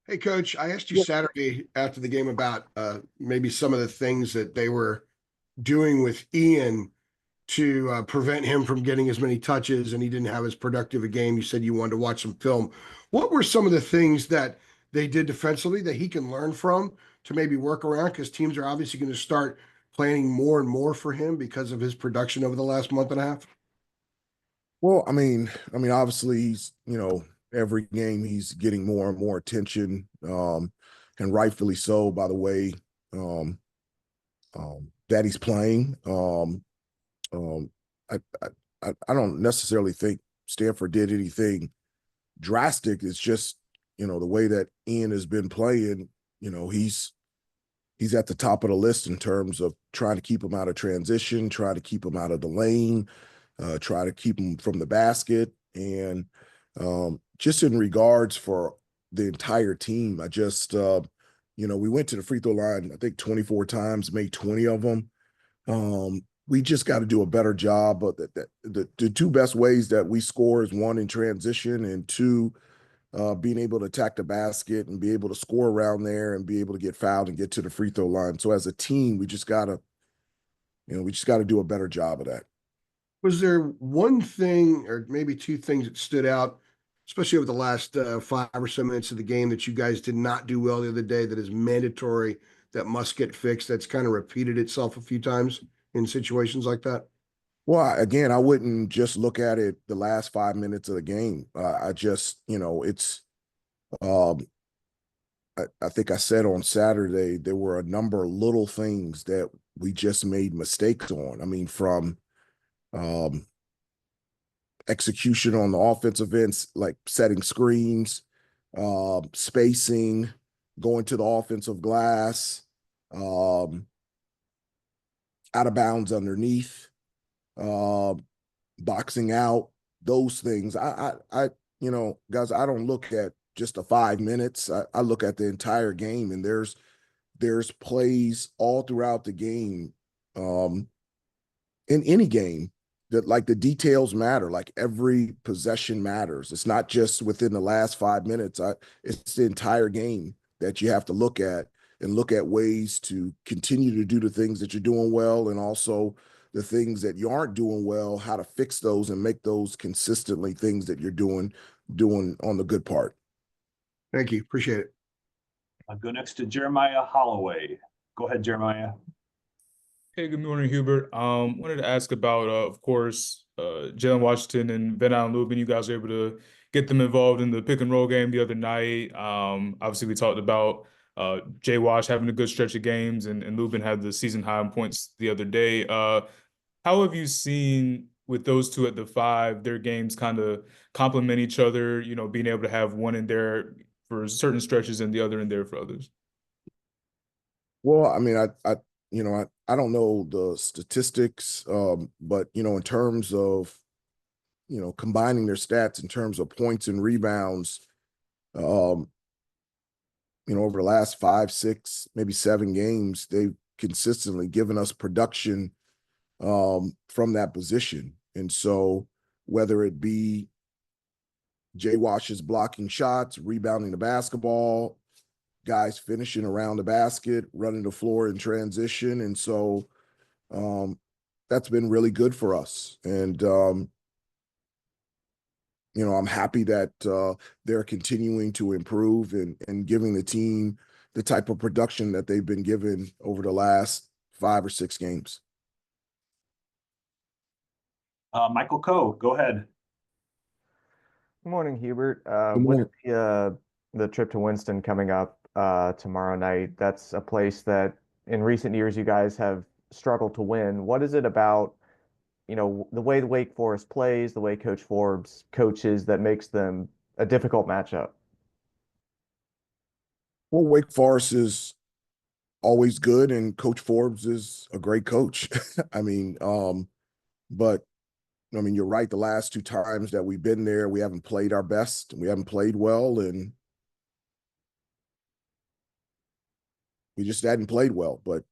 Hey, Coach, I asked you Yeah. Saturday after the game about maybe some of the things that they were doing with Ian to prevent him from getting as many touches, and he didn't have as productive a game. You said you wanted to watch some film. What were some of the things that they did defensively that he can learn from to maybe work around? Because teams are obviously going to start planning more and more for him because of his production over the last month and a half. Well, I mean, obviously every game he's getting more and more attention, and rightfully so, by the way, um, that he's playing. Um, I, I don't necessarily think Stanford did anything drastic. It's just, the way that Ian has been playing, he's at the top of the list in terms of trying to keep him out of transition, try to keep him out of the lane, try to keep him from the basket. And just in regards for the entire team, we went to the free throw line, I think 24 times, made 20 of them. We just got to do a better job. But the two best ways that we score is one in transition and two, being able to attack the basket and be able to score around there and be able to get fouled and get to the free throw line. So as a team, we just got to do a better job of that. Was there one thing or maybe two things that stood out, especially over the last 5 or so minutes of the game, that you guys did not do well the other day that is mandatory, that must get fixed, that's kind of repeated itself a few times in situations like that? Well, again, I wouldn't just look at it the last 5 minutes of the game. It's um, I think I said on Saturday there were a number of little things that we just made mistakes on. I mean, from um, execution on the offensive ends, like setting screens, spacing, going to the offensive glass, um, out of bounds underneath, uh, boxing out, those things. Guys, I don't look at just the 5 minutes. I look at the entire game, and there's plays all throughout the game, um, in any game, that like the details matter. Like every possession matters. It's not just within the last 5 minutes. It's the entire game that you have to look at and look at ways to continue to do the things that you're doing well, and also the things that you aren't doing well, how to fix those and make those consistently things that you're doing on the good part. Thank you. Appreciate it. I'll go next to Jeremiah Holloway. Go ahead, Jeremiah. Hey, good morning, Hubert. Wanted to ask about, of course, Jaylen Washington and Venoy. You guys were able to get them involved in the pick and roll game the other night. Obviously, we talked about Jay Wash having a good stretch of games, and Lubin had the season high in points the other day. How have you seen with those two at the five, their games kind of complement each other? Being able to have one in there for certain stretches and the other in there for others. Well, I mean, I don't know the statistics, but in terms of combining their stats in terms of points and rebounds, um, over the last 5, 6, maybe 7 games, they've consistently given us production from that position. And so whether it be Jay Wash's blocking shots, rebounding the basketball, guys finishing around the basket, running the floor in transition. And so that's been really good for us. And, I'm happy that they're continuing to improve and giving the team the type of production that they've been given over the last 5 or 6 games. Michael Coe, go ahead. Good morning, Hubert. Good With morning. the trip to Winston coming up tomorrow night, that's a place that in recent years you guys have struggled to win. What is it about, the way the Wake Forest plays, the way Coach Forbes coaches, that makes them a difficult matchup? Well, Wake Forest is always good, and Coach Forbes is a great coach. I mean, but I mean, you're right. The last 2 times that we've been there, we haven't played our best. We haven't played well, and we just hadn't played well. But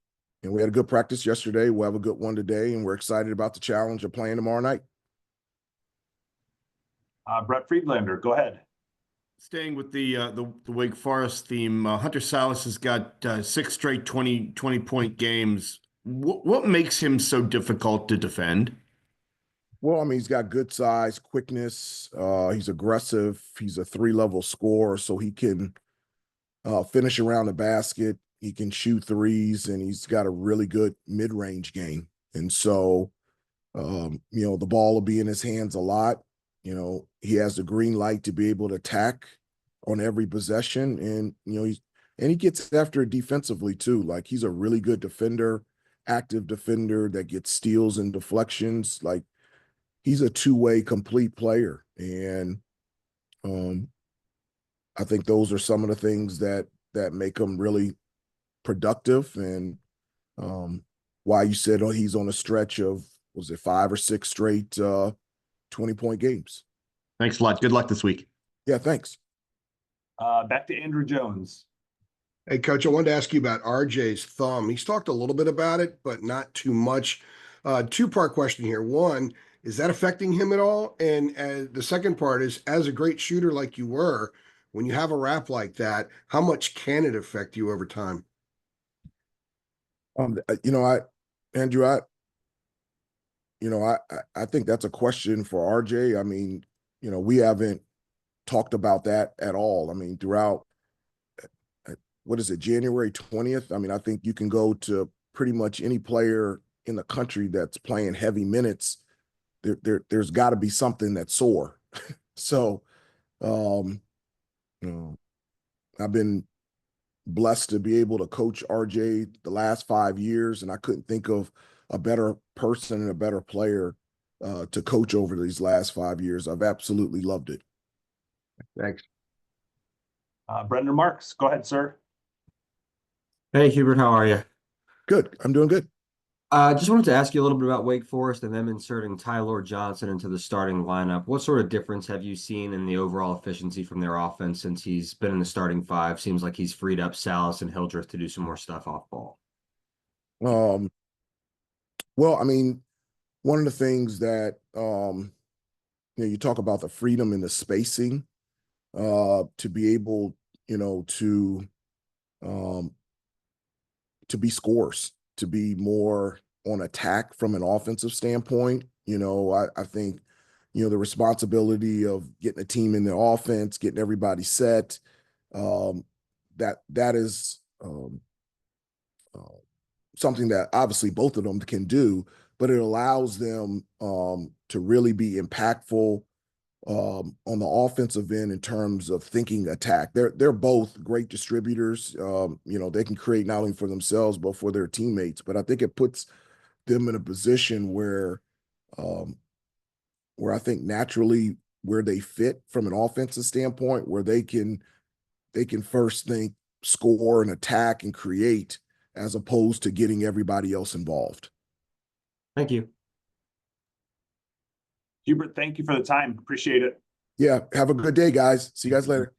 we had a good practice yesterday. We'll have a good one today, and we're excited about the challenge of playing tomorrow night. Brett Friedlander, go ahead. Staying with the Wake Forest theme, Hunter Silas has got 6 straight 20-point games. What makes him so difficult to defend? Well, I mean, he's got good size, quickness. He's aggressive. He's a 3-level scorer, so he can finish around the basket. He can shoot threes, and he's got a really good mid-range game. And so, the ball will be in his hands a lot. He has the green light to be able to attack on every possession, and he gets after it defensively too. Like, he's a really good defender, active defender that gets steals and deflections. Like, he's a two-way complete player, and I think those are some of the things that make him really productive, and why you said he's on a stretch of, was it 5 or 6 straight 20-point games. Thanks a lot. Good luck this week. Yeah, thanks. Back to Andrew Jones. Hey, Coach, I wanted to ask you about RJ's thumb. He's talked a little bit about it, but not too much. Two-part question here. One, is that affecting him at all? And the second part is, as a great shooter like you were, when you have a rap like that, how much can it affect you over time? Andrew, I think that's a question for RJ. I mean, we haven't talked about that at all. I mean, throughout, what is it, January 20th? I mean, I think you can go to pretty much any player in the country that's playing heavy minutes. There's got to be something that's sore. So, I've been blessed to be able to coach RJ the last 5 years, and I couldn't think of a better person and a better player to coach over these last 5 years. I've absolutely loved it. Thanks. Brendan Marks, go ahead, sir. Hey, Hubert, how are you? Good. I'm doing good. Just wanted to ask you a little bit about Wake Forest and them inserting Tyler Johnson into the starting lineup. What sort of difference have you seen in the overall efficiency from their offense since he's been in the starting 5? Seems like he's freed up Silas and Hildreth to do some more stuff off ball. Well, I mean, one of the things that you talk about the freedom and the spacing to be able, to be scorers, to be more on attack from an offensive standpoint. I think, the responsibility of getting a team in the offense, getting everybody set, that is something that obviously both of them can do, but it allows them to really be impactful on the offensive end in terms of thinking attack. They're both great distributors. They can create not only for themselves but for their teammates. But I think it puts them in a position where I think naturally where they fit from an offensive standpoint, where they can first think, score and attack and create, as opposed to getting everybody else involved. Thank you. Hubert, thank you for the time. Appreciate it. Yeah. Have a good day, guys. See you guys later.